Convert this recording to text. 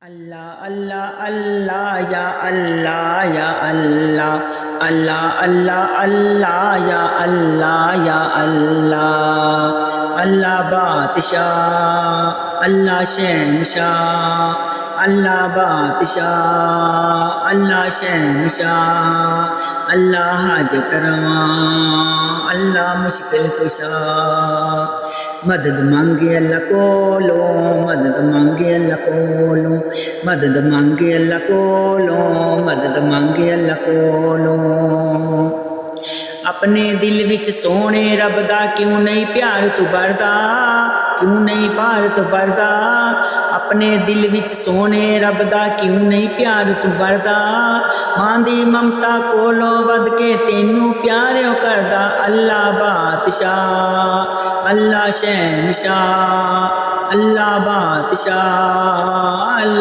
अल्लाह अल्लाह अल्लाह या अल्लाह या अल्लाह अल्लाह अल्लाह अल्लाह या अल्लाह या अल्लाह अल्लाह बादशाह अल्लाह शहनशाह अल्लाह बादशाह अल्लाह शहनशाह अल्लाह हाजत रवा अल्लाह मुश्किल कुशा मदद मांगे अल्लाह कोलो मदद मांगे अल्लाह कोलो मदद मांगे अल्लाह कोलो मदद मांगे अल्लाह कोलो। अपने दिल विच सोने रब दा क्यों नहीं प्यार तू भरदा क्यों नहीं प्यार तू भरदा अपने दिल विच सोने रब दा क्यों नहीं प्यार तू भरदा मां दी ममता कोलों वध के तेनू प्यार करदा अल्लाह बादशाह अल्लाह शहनशाह अल्लाह बादशाह।